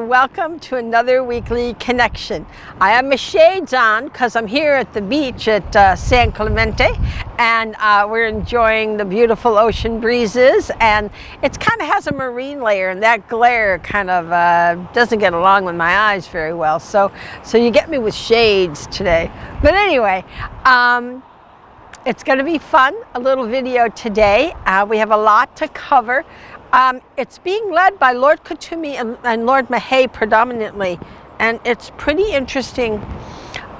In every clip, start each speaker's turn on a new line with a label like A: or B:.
A: and welcome to another weekly connection. I have my shades on because I'm here at the beach at San Clemente, and we're enjoying the beautiful ocean breezes, and it kind of has a marine layer, and that glare kind of doesn't get along with my eyes very well, so you get me with shades today. But anyway, it's going to be fun, a little video today. We have a lot to cover. It's being led by Lord Kuthumi and Lord Mahay predominantly, and it's pretty interesting,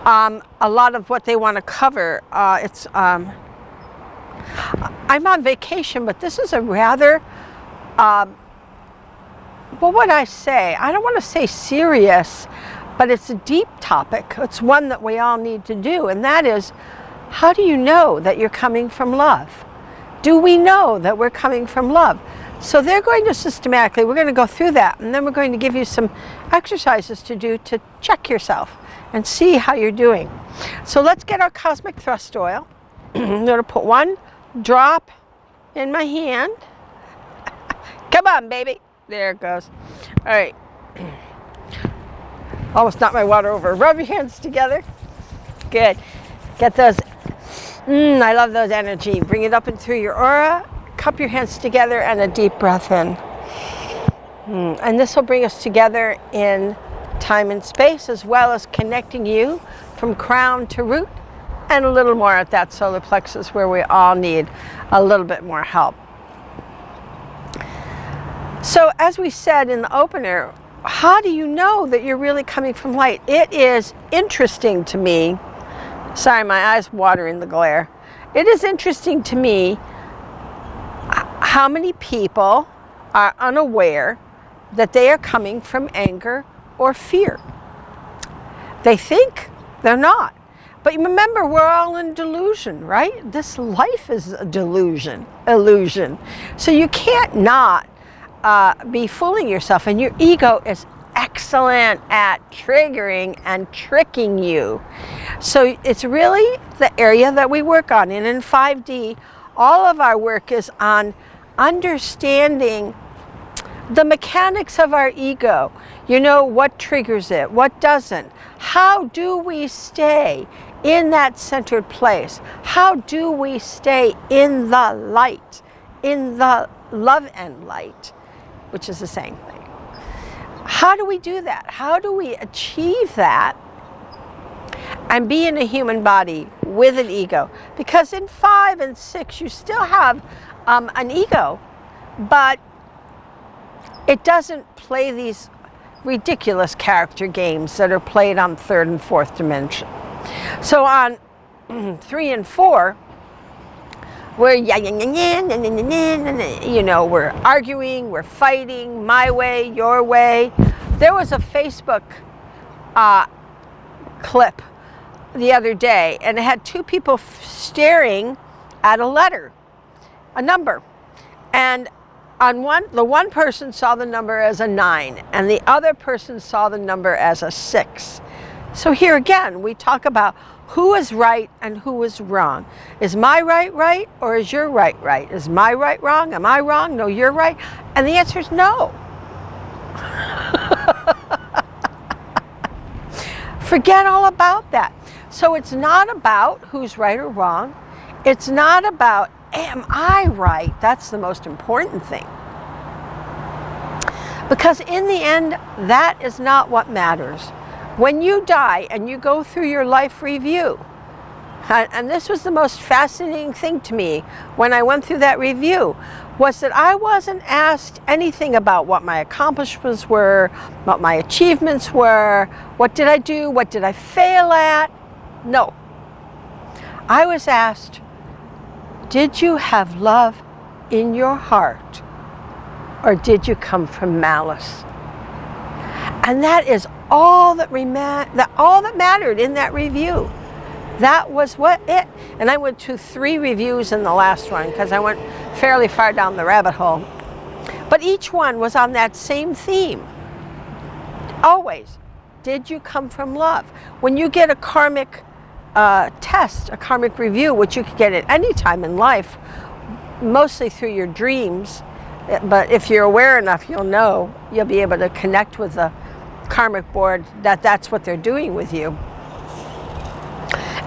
A: a lot of what they want to cover. I'm on vacation, but this is a rather, what would I say? I don't want to say serious, but it's a deep topic. It's one that we all need to do, and that is, how do you know that you're coming from love? Do we know that we're coming from love? So they're going to systematically, we're going to go through that, and then we're going to give you some exercises to do to check yourself and see how you're doing. So let's get our cosmic thrust oil. I'm going to put one drop in my hand. Come on, baby. There it goes. All right. Almost knocked my water over. Rub your hands together. Good. Get those. I love those energy. Bring it up and through your aura. Cup your hands together and a deep breath in. And this will bring us together in time and space, as well as connecting you from crown to root, and a little more at that solar plexus where we all need a little bit more help. So as we said in the opener, how do you know that you're really coming from light? It is interesting to me. Sorry, my eyes water in the glare. It is interesting to me how many people are unaware that they are coming from anger or fear. They think they're not. But remember, we're all in delusion, right? This life is a delusion, illusion. So you can't not be fooling yourself, and your ego is excellent at triggering and tricking you. So it's really the area that we work on. And in 5D, all of our work is on understanding the mechanics of our ego. You know, what triggers it, what doesn't. How do we stay in that centered place? How do we stay in the light, in the love and light, which is the same thing? How do we do that? How do we achieve that and be in a human body with an ego? Because in 5 and 6, you still have an ego, but it doesn't play these ridiculous character games that are played on 3rd and 4th dimension. So on 3 and 4, we're you know, we're arguing, we're fighting, my way, your way. There was a Facebook clip the other day, and it had two people staring at a letter, a number, and on the one person saw the number as a 9, and the other person saw the number as a 6. So here again, we talk about who is right and who is wrong. Is my right, or is your right? Is my right wrong? Am I wrong? No, you're right. And the answer is no. Forget all about that. So it's not about who's right or wrong. It's not about, am I right? That's the most important thing. Because in the end, that is not what matters. When you die and you go through your life review, and this was the most fascinating thing to me when I went through that review, was that I wasn't asked anything about what my accomplishments were, what my achievements were, what did I do, what did I fail at? No. I was asked, did you have love in your heart, or did you come from malice? And that is all that mattered in that review. That was what it. And I went to 3 reviews in the last one because I went fairly far down the rabbit hole. But each one was on that same theme. Always, did you come from love? When you get a karmic test, a karmic review, which you could get at any time in life, mostly through your dreams, but if you're aware enough, you'll know, you'll be able to connect with the karmic board that that's what they're doing with you.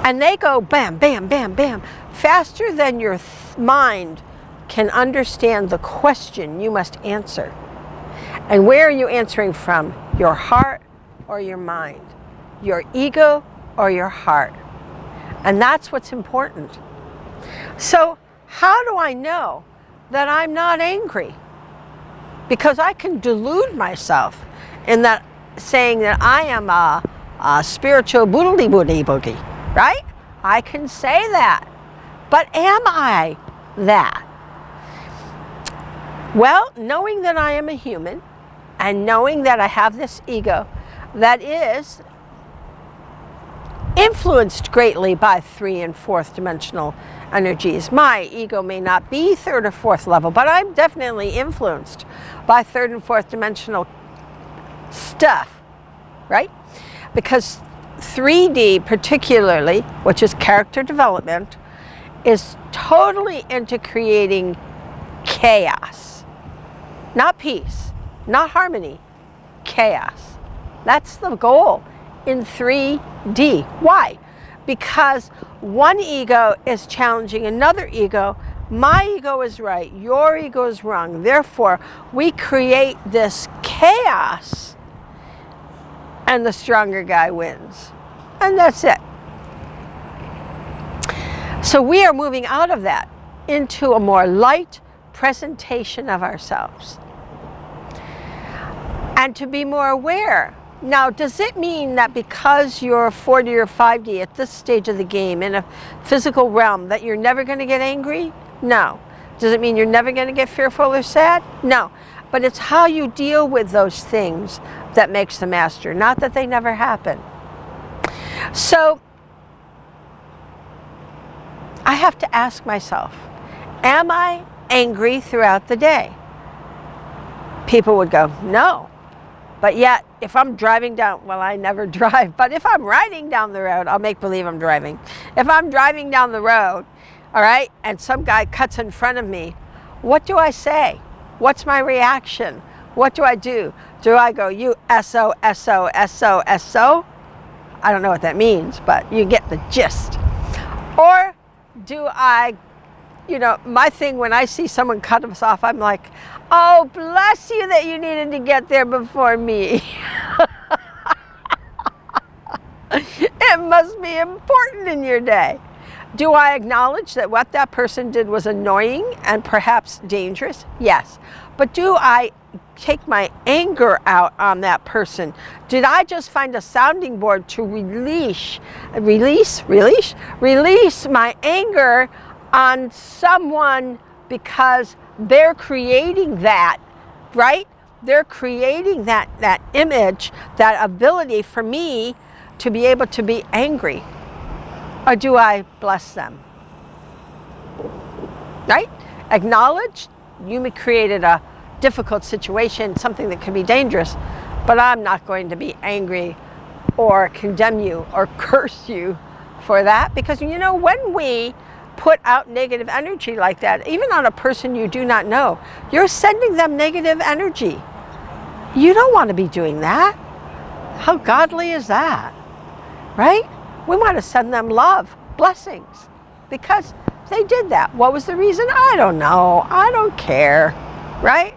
A: And they go bam, bam, bam, bam, faster than your mind can understand the question you must answer. And where are you answering from? Your heart or your mind? Your ego or your heart? And that's what's important. So how do I know that I'm not angry? Because I can delude myself in that saying that I am a spiritual booty, right? I can say that. But am I that? Well, knowing that I am a human and knowing that I have this ego that is influenced greatly by 3 and 4th dimensional energies. My ego may not be 3rd or 4th level, but I'm definitely influenced by 3rd and 4th dimensional stuff, right? Because 3D particularly, which is character development, is totally into creating chaos. Not peace, not harmony, chaos. That's the goal in 3D. Why? Because one ego is challenging another ego. My ego is right, your ego is wrong. Therefore, we create this chaos and the stronger guy wins. And that's it. So we are moving out of that into a more light presentation of ourselves. And to be more aware. Now, does it mean that because you're 4D or 5D at this stage of the game in a physical realm that you're never going to get angry? No. Does it mean you're never going to get fearful or sad? No. But it's how you deal with those things that makes the master, not that they never happen. So, I have to ask myself, am I angry throughout the day? People would go, no. But yet, if I'm driving down, well, I never drive, but if I'm riding down the road, I'll make believe I'm driving. If I'm driving down the road, all right, and some guy cuts in front of me, what do I say? What's my reaction? What do I do? Do I go, you S-O, S-O, S-O, S-O? I don't know what that means, but you get the gist. Or do I, my thing when I see someone cut us off, I'm like, oh, bless you that you needed to get there before me. It must be important in your day. Do I acknowledge that what that person did was annoying and perhaps dangerous? Yes. But do I take my anger out on that person? Did I just find a sounding board to release my anger on someone because they're creating that, right? They're creating that image, that ability for me to be able to be angry. Or do I bless them? Right? Acknowledge you created a difficult situation, something that could be dangerous, but I'm not going to be angry or condemn you or curse you for that, because when we put out negative energy like that, even on a person you do not know, you're sending them negative energy. You don't want to be doing that. How godly is that? Right? We want to send them love, blessings, because they did that. What was the reason? I don't know. I don't care. Right?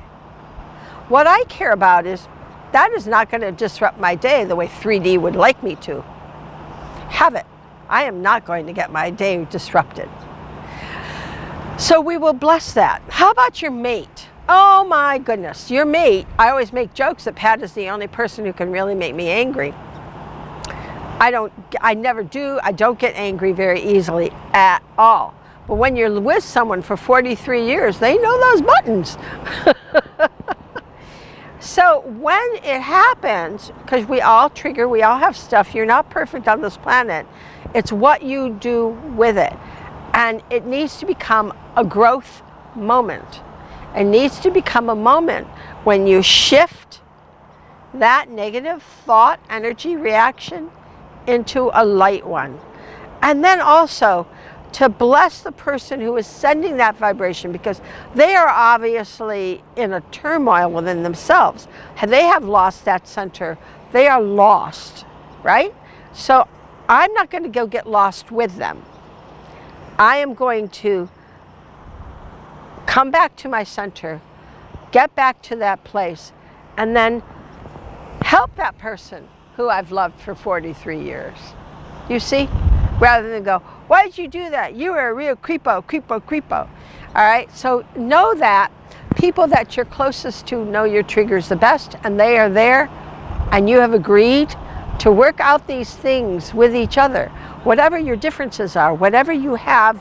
A: What I care about is that is not going to disrupt my day the way 3D would like me to have it. I am not going to get my day disrupted. So we will bless that. How about your mate? Oh my goodness, your mate. I always make jokes that Pat is the only person who can really make me angry. I don't get angry very easily at all. But when you're with someone for 43 years, they know those buttons. So when it happens, because we all trigger, we all have stuff, you're not perfect on this planet. It's what you do with it. And it needs to become a growth moment. It needs to become a moment when you shift that negative thought, energy, reaction into a light one. And then also to bless the person who is sending that vibration, because they are obviously in a turmoil within themselves. They have lost that center. They are lost, right? So I'm not going to go get lost with them. I am going to come back to my center, get back to that place, and then help that person who I've loved for 43 years. You see? Rather than go, why did you do that? You were a real creepo, creepo, creepo. All right? So know that people that you're closest to know your triggers the best, and they are there, and you have agreed to work out these things with each other. Whatever your differences are, whatever you have,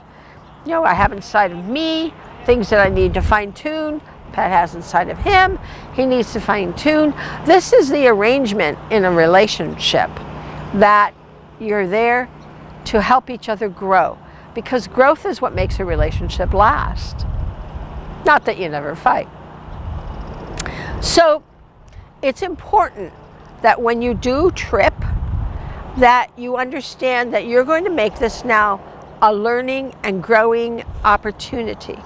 A: I have inside of me, things that I need to fine tune, Pat has inside of him, he needs to fine tune. This is the arrangement in a relationship, that you're there to help each other grow, because growth is what makes a relationship last. Not that you never fight. So it's important that when you do trip, that you understand that you're going to make this now a learning and growing opportunity.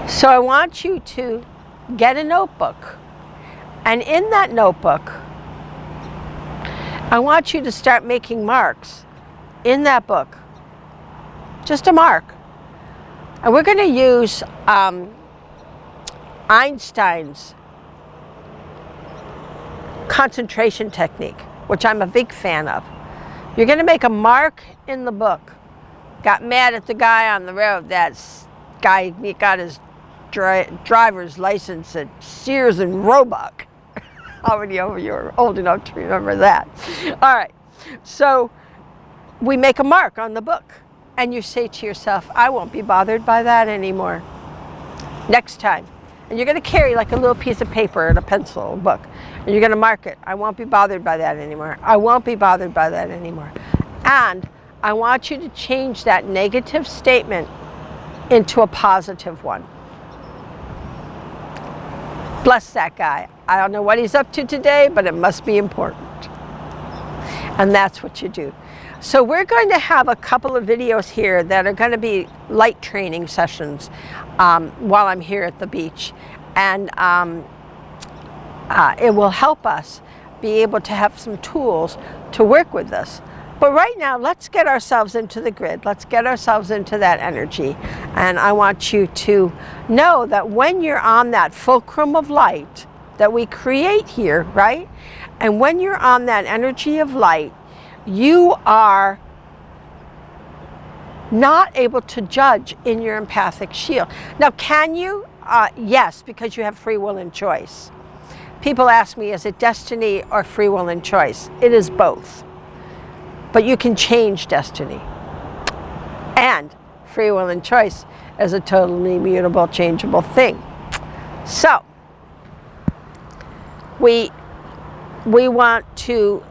A: So I want you to get a notebook, and in that notebook, I want you to start making marks in that book. Just a mark. And we're going to use Einstein's concentration technique, which I'm a big fan of. You're going to make a mark in the book. Got mad at the guy on the road. That guy got his driver's license at Sears and Roebuck. You're old enough to remember that. All right. So we make a mark on the book, and you say to yourself, I won't be bothered by that anymore. Next time. And you're going to carry like a little piece of paper and a pencil, a book, and you're going to mark it. I won't be bothered by that anymore. I won't be bothered by that anymore. And I want you to change that negative statement into a positive one. Bless that guy. I don't know what he's up to today, but it must be important. And that's what you do. So we're going to have a couple of videos here that are going to be light training sessions while I'm here at the beach. And it will help us be able to have some tools to work with this. But right now, let's get ourselves into the grid. Let's get ourselves into that energy. And I want you to know that when you're on that fulcrum of light that we create here, right? And when you're on that energy of light, you are not able to judge in your empathic shield. Now, can you? Yes, because you have free will and choice. People ask me, is it destiny or free will and choice? It is both. But you can change destiny. And free will and choice is a totally mutable, changeable thing. So, we want to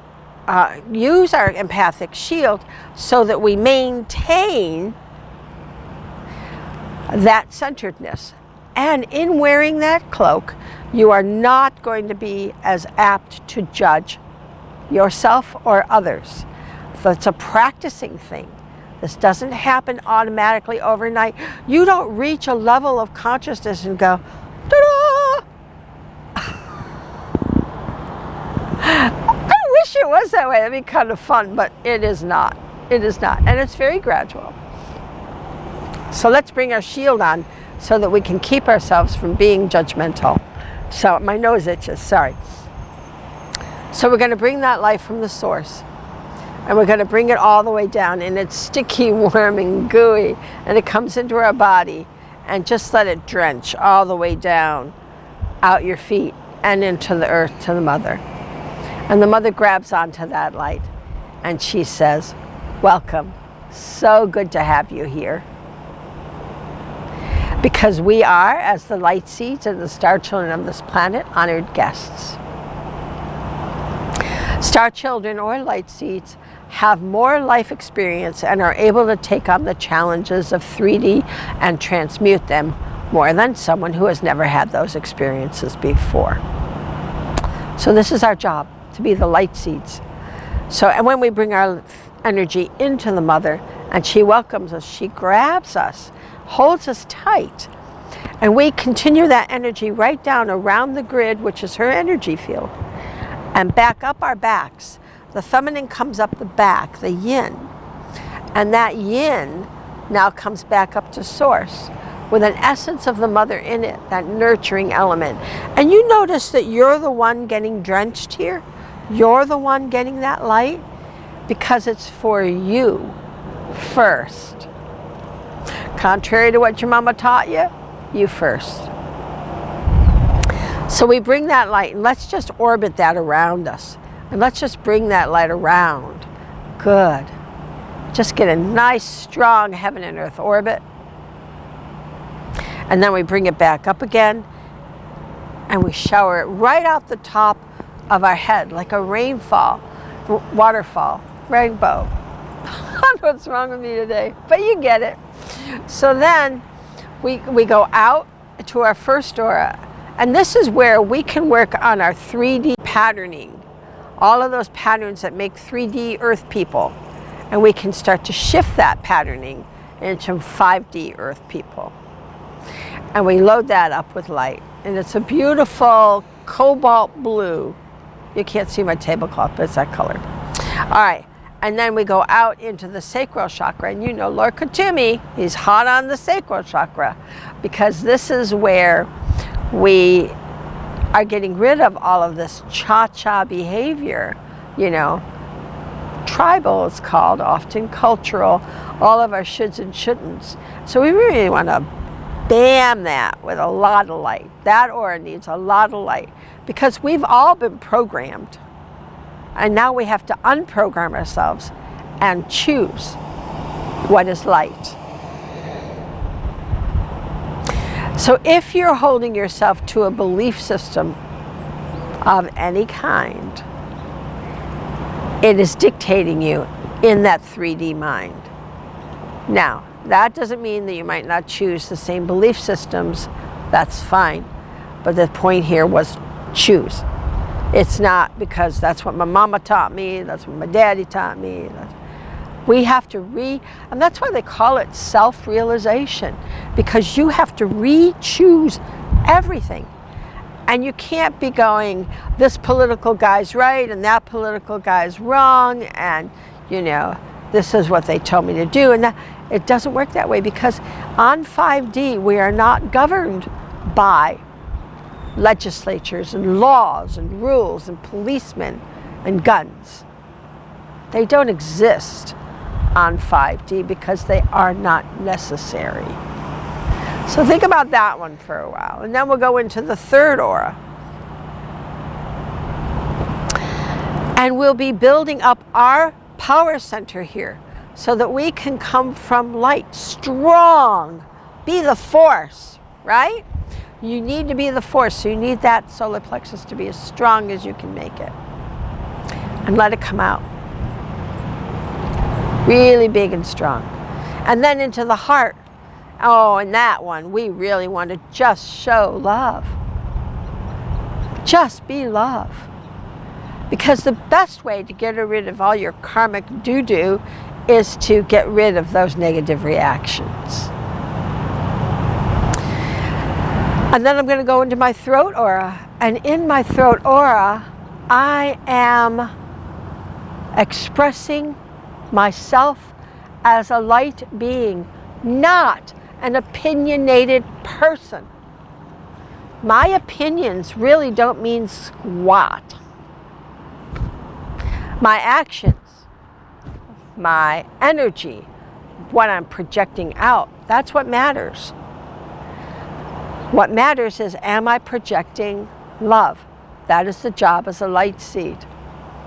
A: use our empathic shield so that we maintain that centeredness. And in wearing that cloak, you are not going to be as apt to judge yourself or others. So it's a practicing thing. This doesn't happen automatically overnight. You don't reach a level of consciousness and go, ta-da! I wish it was that way. That'd be kind of fun, but it is not. It is not. And it's very gradual. So let's bring our shield on so that we can keep ourselves from being judgmental. So my nose itches, sorry. So we're going to bring that life from the source. And we're going to bring it all the way down, and it's sticky, warm, and gooey, and it comes into our body, and just let it drench all the way down, out your feet, and into the earth to the mother. And the mother grabs onto that light, and she says, welcome, so good to have you here. Because we are, as the light seeds and the star children of this planet, honored guests. Star children or light seeds have more life experience and are able to take on the challenges of 3D and transmute them more than someone who has never had those experiences before. So this is our job, to be the light seeds. So, and when we bring our energy into the mother And she welcomes us. She grabs us, holds us tight. And we continue that energy right down around the grid, which is her energy field, and back up our backs. The feminine comes up the back, the yin. And that yin now comes back up to source with an essence of the mother in it, that nurturing element. And you notice that you're the one getting drenched here. You're the one getting that light because it's for you first. Contrary to what your mama taught you, you first. So we bring that light, and let's just orbit that around us. And let's just bring that light around. Good. Just get a nice, strong heaven and earth orbit. And then we bring it back up again, and we shower it right out the top of our head, like a rainfall, waterfall, rainbow. I don't know what's wrong with me today, but you get it. So then we go out to our first aura, and this is where we can work on our 3D patterning, all of those patterns that make 3D earth people, and we can start to shift that patterning into 5D earth people. And we load that up with light, and it's a beautiful cobalt blue. You can't see my tablecloth, but it's that color. All right, and then we go out into the sacral chakra, and you know Lord Katumi, he's hot on the sacral chakra, because this is where we are getting rid of all of this cha-cha behavior, you know, tribal it's called, often cultural, all of our shoulds and shouldn'ts. So we really want to bam that with a lot of light. That aura needs a lot of light because we've all been programmed. And now we have to unprogram ourselves and choose what is light. So if you're holding yourself to a belief system of any kind, it is dictating you in that 3D mind. Now, that doesn't mean that you might not choose the same belief systems. That's fine. But the point here was choose. It's not because that's what my mama taught me, that's what my daddy taught me. We have to and that's why they call it self-realization, because you have to re-choose everything. And you can't be going, this political guy's right and that political guy's wrong, and you know, this is what they told me to do. And that, it doesn't work that way, because on 5D we are not governed by legislatures and laws and rules and policemen and guns. They don't exist on 5D because they are not necessary. So think about that one for a while, and then we'll go into the third aura. And we'll be building up our power center here so that we can come from light, strong, be the force, right? You need to be the force, so you need that solar plexus to be as strong as you can make it. And let it come out. Really big and strong. And then into the heart. Oh, and that one, we really want to just show love. Just be love. Because the best way to get rid of all your karmic doo-doo is to get rid of those negative reactions. And then I'm going to go into my throat aura. And in my throat aura, I am expressing myself as a light being, not an opinionated person. My opinions really don't mean squat. My actions, my energy, what I'm projecting out, that's what matters. What matters is, am I projecting love? That is the job as a light seed.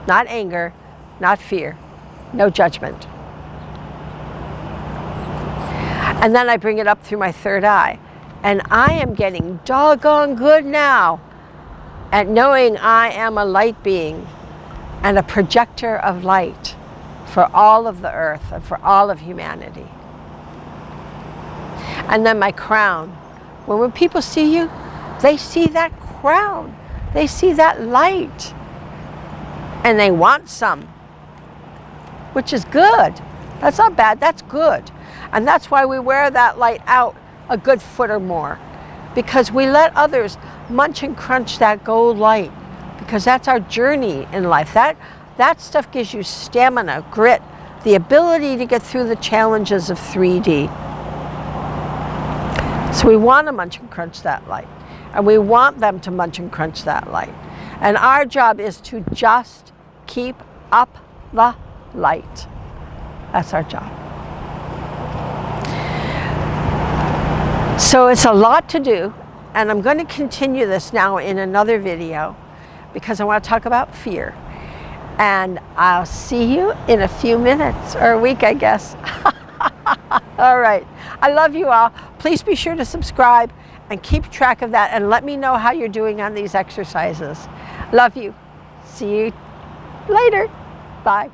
A: Not anger, not fear, no judgment. And then I bring it up through my third eye. And I am getting doggone good now at knowing I am a light being and a projector of light for all of the earth and for all of humanity. And then my crown. When people see you, they see that crown. They see that light. And they want some, which is good. That's not bad, that's good. And that's why we wear that light out a good foot or more, because we let others munch and crunch that gold light, because that's our journey in life. That stuff gives you stamina, grit, the ability to get through the challenges of 3D. So we want to munch and crunch that light, and we want them to munch and crunch that light. And our job is to just keep up the light. That's our job. So it's a lot to do, and I'm going to continue this now in another video because I want to talk about fear. And I'll see you in a few minutes, or a week, I guess. All right. I love you all. Please be sure to subscribe and keep track of that, and let me know how you're doing on these exercises. Love you. See you later. Bye.